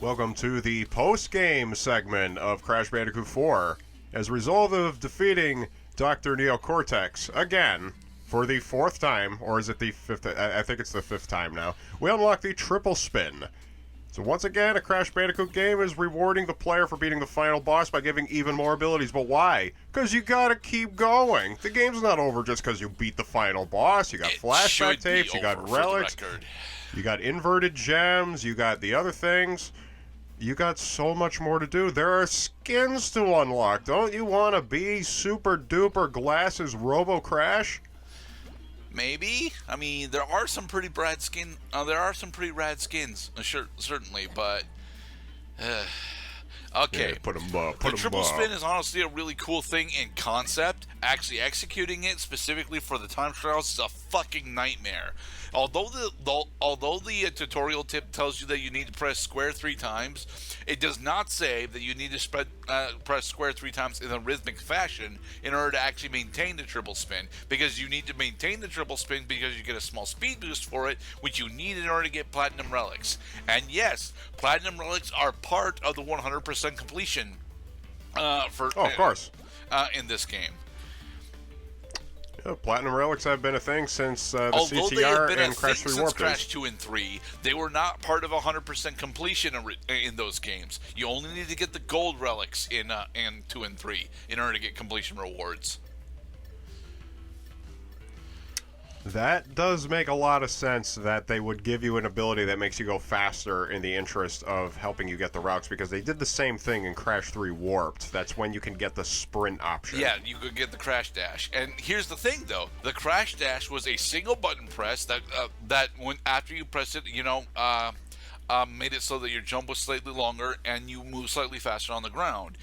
Welcome to the post-game segment of Crash Bandicoot 4. As a result of defeating Dr. Neo Cortex again for the fourth time, or is it the fifth? I think it's the fifth time now. We unlock the triple spin. So once again, a Crash Bandicoot game is rewarding the player for beating the final boss by giving even more abilities. But why? Because you gotta keep going. The game's not over just because you beat the final boss. You got flashback tapes, you got relics, you got inverted gems, you got the other things. You got so much more to do. There are skins to unlock. Don't you want to be super duper glasses Robo Crash? Maybe. I mean, there are some pretty rad skins. Certainly, but okay. Yeah, put them up. The triple spin is honestly a really cool thing in concept. Actually, executing it specifically for the time trials is a fucking nightmare. Although the tutorial tip tells you that you need to press square 3 times, it does not say that you need to press square 3 times in a rhythmic fashion in order to actually maintain the triple spin, because you need to maintain the triple spin because you get a small speed boost for it, which you need in order to get platinum relics. And yes, platinum relics are part of the 100% completion of course. In this game. Platinum relics have been a thing since the Although CTR and Crash 3 Warped. Crash 2 and 3, they were not part of 100% completion in those games. You only need to get the gold relics in 2 and 3 in order to get completion rewards. That does make a lot of sense that they would give you an ability that makes you go faster in the interest of helping you get the routes, because they did the same thing in Crash 3 Warped. That's when you can get the sprint option. Yeah, you could get the Crash Dash. And here's the thing, though. The Crash Dash was a single button press that when after you press it, made it so that your jump was slightly longer and you move slightly faster on the ground.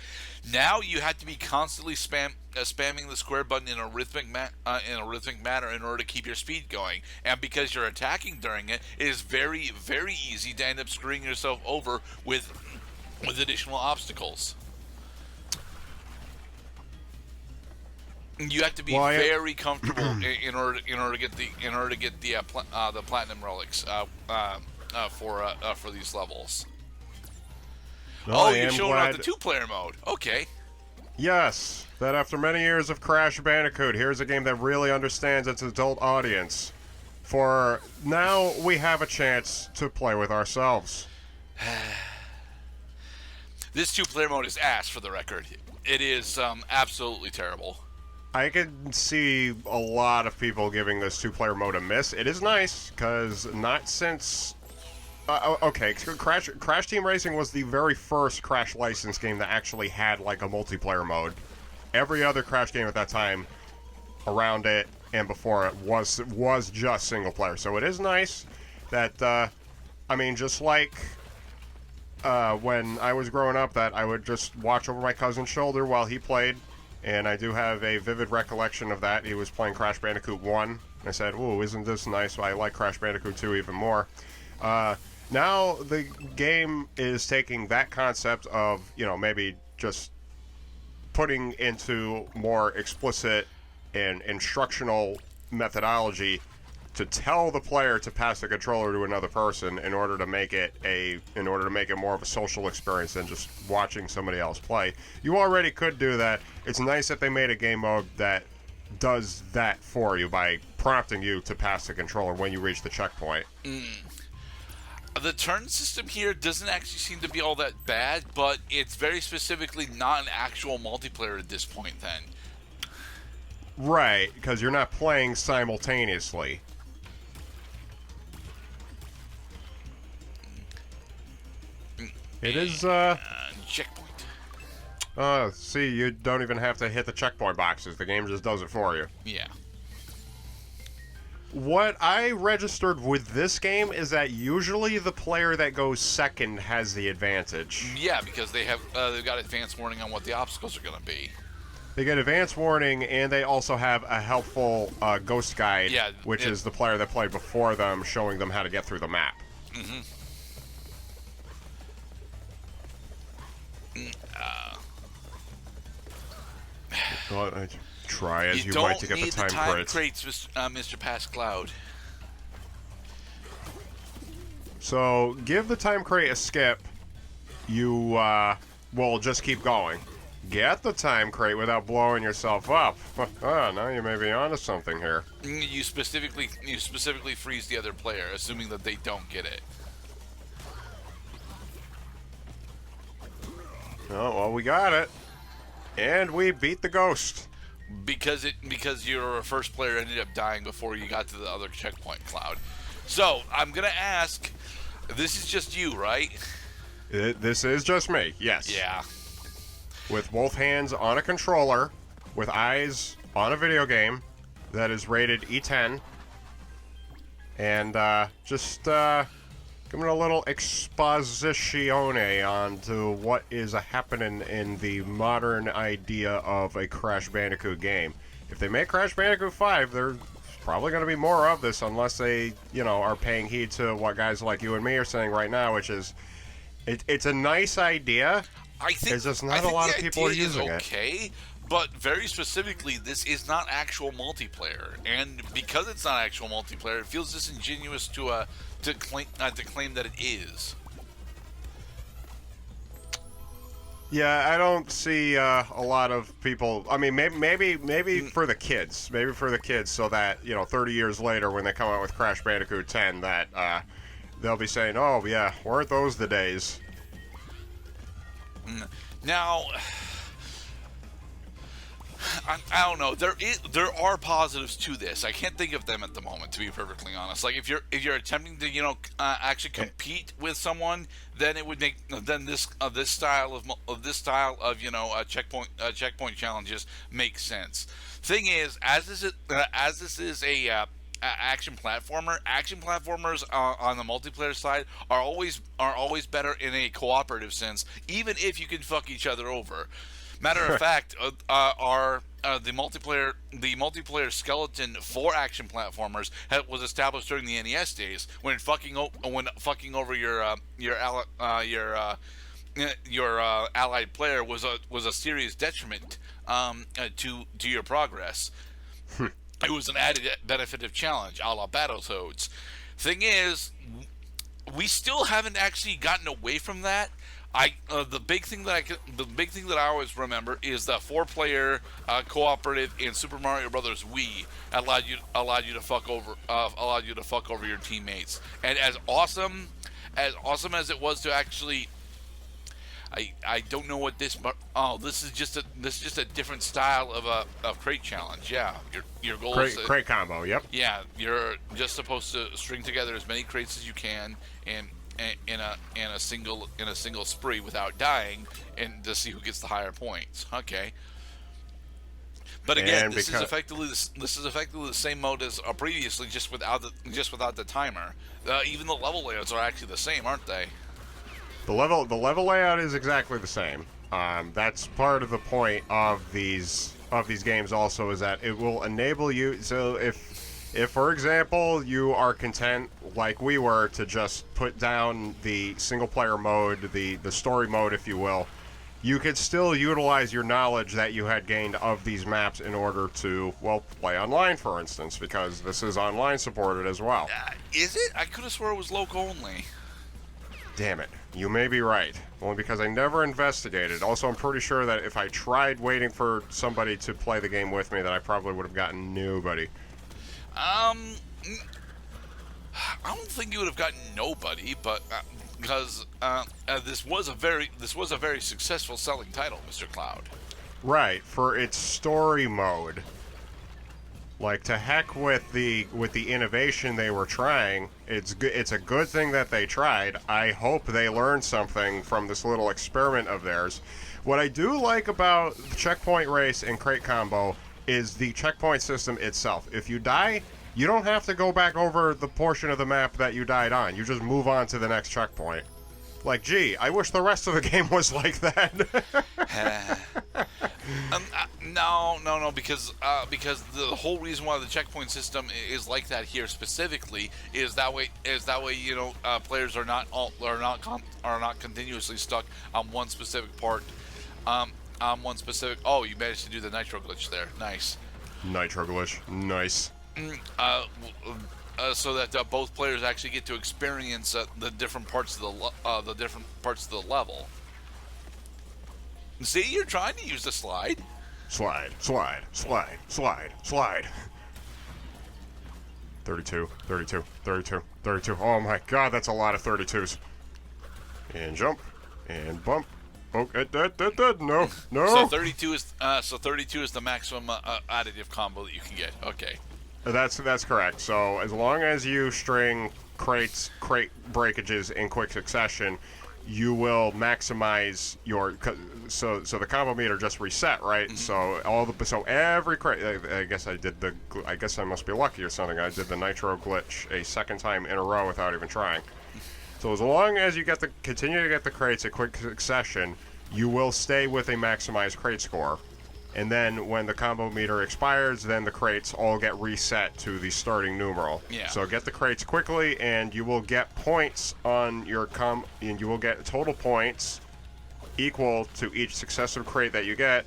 Now you have to be constantly spamming the square button in a rhythmic manner in order to keep your speed going. And because you're attacking during it, it is very, very easy to end up screwing yourself over with additional obstacles. You have to be very comfortable in order to get the platinum relics for these levels. You're showing off the 2-player mode. Okay. Yes, that after many years of Crash Bandicoot, here's a game that really understands its adult audience. For now, we have a chance to play with ourselves. This 2-player mode is ass, for the record. It is absolutely terrible. I can see a lot of people giving this 2-player mode a miss. It is nice, because not since... Crash Team Racing was the very first Crash license game that actually had, like, a multiplayer mode. Every other Crash game at that time, around it and before it, was just single player. So it is nice that, just like when I was growing up, that I would just watch over my cousin's shoulder while he played, and I do have a vivid recollection of that. He was playing Crash Bandicoot 1, and I said, ooh, isn't this nice? So I like Crash Bandicoot 2 even more. Now the game is taking that concept of, maybe just putting into more explicit and instructional methodology to tell the player to pass the controller to another person in order to make it more of a social experience than just watching somebody else play. You already could do that. It's nice that they made a game mode that does that for you by prompting you to pass the controller when you reach the checkpoint. The turn system here doesn't actually seem to be all that bad, but it's very specifically not an actual multiplayer at this point then. Right, because you're not playing simultaneously. It is, checkpoint. See, you don't even have to hit the checkpoint boxes. The game just does it for you. Yeah. What I registered with this game is that usually the player that goes second has the advantage. Yeah, because they've got advance warning on what the obstacles are going to be. They get advance warning, and they also have a helpful ghost guide, which is the player that played before them, showing them how to get through the map. Mm-hmm. Try as you might to get the time crates. You don't need the time crates, Mr. Past Cloud. So, give the time crate a skip, you will just keep going. Get the time crate without blowing yourself up. Now you may be onto something here. You specifically freeze the other player, assuming that they don't get it. Oh, well, we got it. And we beat the ghost. Because your first player ended up dying before you got to the other checkpoint, Cloud. So, I'm going to ask, this is just you, right? This is just me, yes. Yeah. With both hands on a controller, with eyes on a video game that is rated E10, and just giving a little exposizione onto what is happening in the modern idea of a Crash Bandicoot game. If they make Crash Bandicoot 5, there's probably going to be more of this unless they, are paying heed to what guys like you and me are saying right now, which is, it's a nice idea. I think there's just not a lot of people are using it. Okay, but very specifically, this is not actual multiplayer, and because it's not actual multiplayer, it feels disingenuous to claim that it is. Yeah, I don't see a lot of people. I mean, maybe for the kids, so that 30 years later, when they come out with Crash Bandicoot 10, that they'll be saying, "Oh yeah, weren't those the days?" Now, I don't know. There are positives to this. I can't think of them at the moment, to be perfectly honest. Like if you're attempting to actually compete with someone, then it would make this style of checkpoint challenges make sense. Thing is, as this is a action platformers on the multiplayer side are always better in a cooperative sense, even if you can fuck each other over. Matter of fact, the multiplayer skeleton for action platformers was established during the NES days when fucking over your allied player was a serious detriment to your progress. It was an added benefit of challenge, a la Battletoads. Thing is, we still haven't actually gotten away from that. The big thing that I always remember is the 4-player cooperative in Super Mario Brothers Wii allowed you to fuck over your teammates. And as awesome as it was to actually, I don't know what this, but this is just a different style of crate challenge. Yeah, your goal is crate combo. Yep. Yeah, you're just supposed to string together as many crates as you can and in a single spree without dying, and to see who gets the higher points. Okay. But again, this is effectively the same mode as previously, just without the timer. Even the level layouts are actually the same, aren't they? The level layout is exactly the same. That's part of the point of these games. Also, is that it will enable you. So if for example you are content, like we were, to just put down the single player mode, the story mode, if you will, you could still utilize your knowledge that you had gained of these maps in order to, play online, for instance, because this is online supported as well. Is it? I could have swore it was local only. Damn it. You may be right. Only because I never investigated. Also, I'm pretty sure that if I tried waiting for somebody to play the game with me, that I probably would have gotten nobody. I don't think you would have gotten nobody, but because this was a very successful selling title, Mr. Cloud. Right, for its story mode. Like, to heck with the innovation they were trying. It's a good thing that they tried. I hope they learned something from this little experiment of theirs. What I do like about the checkpoint race and crate combo is the checkpoint system itself. If you die, you don't have to go back over the portion of the map that you died on. You just move on to the next checkpoint. Like, gee, I wish the rest of the game was like that. No, because the whole reason why the checkpoint system is like that here specifically is that way players are not continuously stuck on one specific part. Oh, you managed to do the nitro glitch there. Nice. Nitro glitch. Nice. So that both players actually get to experience the different parts of the level. See, you're trying to use the slide. Slide, slide, slide, slide, slide. 32, 32, 32, 32. Oh my god, that's a lot of 32s. And jump, and bump. Oh, no, no. So 32 is the maximum additive combo that you can get. Okay. That's correct. So as long as you string crate breakages in quick succession, you will maximize your. So the combo meter just reset, right? Mm-hmm. So every crate. I guess I must be lucky or something. I did the nitro glitch a second time in a row without even trying. So as long as you continue to get the crates in quick succession, you will stay with a maximized crate score. And then when the combo meter expires, then the crates all get reset to the starting numeral. Yeah. So get the crates quickly, and you will get points on your and you will get total points equal to each successive crate that you get,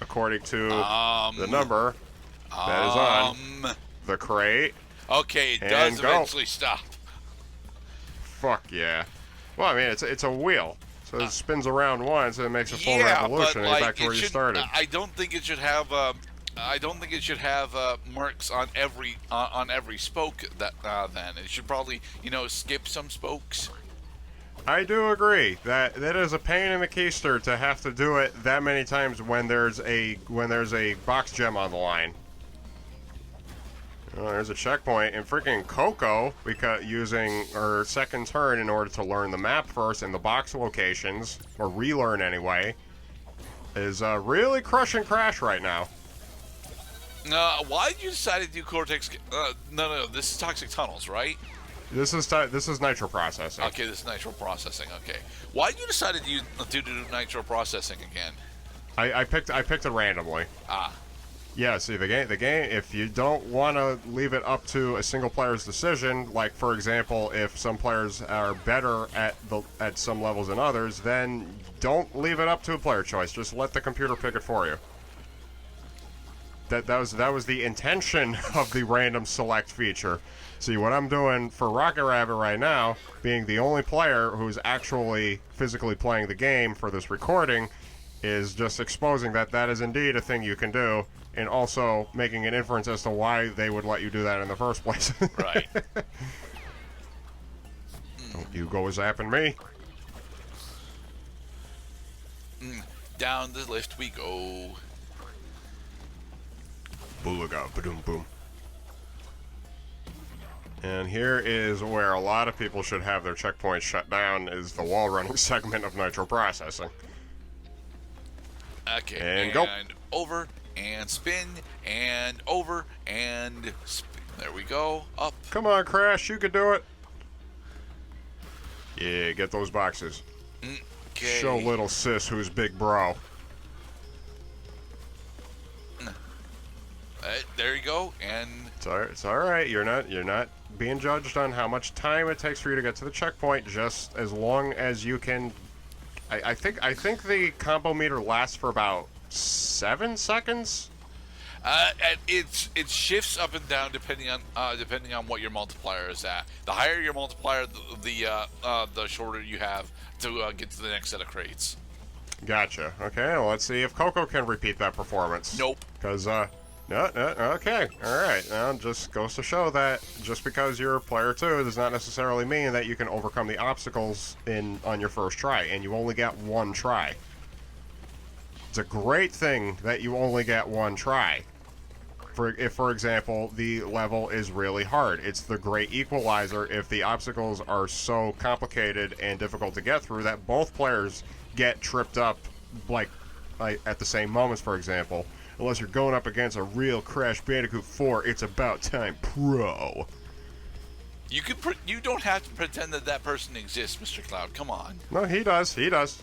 according to the number that is on the crate. Okay, it and does go. eventually stop. Fuck yeah. Well, I mean, it's a wheel. So it spins around once and it makes a full revolution and you're back to where you started. I don't think it should have. Marks on every spoke. Then it should probably skip some spokes. I do agree that is a pain in the keister to have to do it that many times when there's a box gem on the line. Oh, there's a checkpoint, and freaking Coco, using her second turn in order to learn the map first and the box locations, or relearn anyway, is really crushing Crash right now. Why did you decide to do Cortex? No, this is Toxic Tunnels, right? This is nitro processing. Okay, this is nitro processing. Okay, why did you decide to do nitro processing again? I picked it randomly. Yeah, see, the game, if you don't want to leave it up to a single player's decision, like, for example, if some players are better at some levels than others, then don't leave it up to a player choice. Just let the computer pick it for you. That was the intention of the random select feature. See, what I'm doing for Rocket Rabbit right now, being the only player who's actually physically playing the game for this recording, is just exposing that is indeed a thing you can do, and also making an inference as to why they would let you do that in the first place. Right. Don't you go zapping me. Down the lift we go. Boolaga, ba-doom, boom. And here is where a lot of people should have their checkpoints shut down, is the wall running segment of nitro processing. Okay, and go. Over, and spin, and over, and spin. There we go. Up. Come on, Crash, you can do it. Yeah, get those boxes. Okay. Show little sis who's big bro. There you go, and It's all right. You're not being judged on how much time it takes for you to get to the checkpoint. Just as long as you can. I think the combo meter lasts for about 7 seconds. and it shifts up and down depending on what your multiplier is at. The higher your multiplier, the shorter you have to get to the next set of crates. Gotcha. Okay, well, let's see if Coco can repeat that performance. Nope. Because no, okay, all right. Now, just goes to show that just because you're player 2 does not necessarily mean that you can overcome the obstacles on your first try, and you only get one try. It's a great thing that you only get one try. If, for example, the level is really hard, it's the great equalizer if the obstacles are so complicated and difficult to get through that both players get tripped up, like at the same moments, for example. Unless you're going up against a real Crash Bandicoot 4, It's About Time Pro. You don't have to pretend that person exists, Mr. Cloud. Come on. No, he does. He does.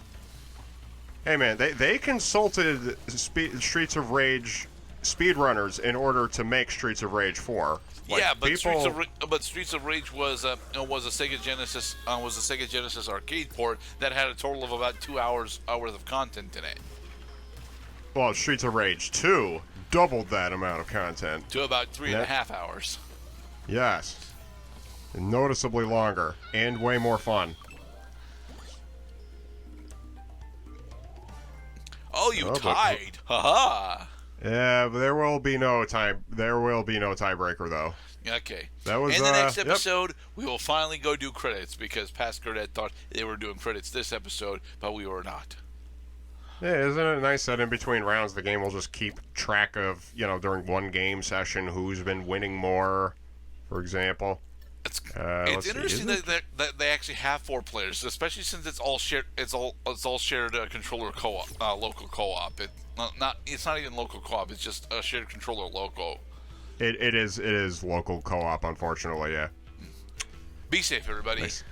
Hey, man, they consulted Streets of Rage speedrunners in order to make Streets of Rage 4. Like, yeah, but people... Streets of Rage was a Sega Genesis arcade port that had a total of about 2 hours worth of content in it. Well, Streets of Rage 2 doubled that amount of content. To about 3.5 hours. Yes. Noticeably longer, and way more fun. Oh, you tied. Haha. Yeah, but there will be no time. There will be no tiebreaker though. Okay. That was in the next episode, we will finally go do credits because Pascal thought they were doing credits this episode, but we were not. Yeah, isn't it nice that in between rounds the game will just keep track of, during one game session who's been winning more, for example. It's interesting that they actually have 4 players, especially since it's all shared. It's all shared controller co-op, local co-op. It's not even local co-op. It's just a shared controller local. It is local co-op, unfortunately. Yeah. Be safe, everybody. Nice.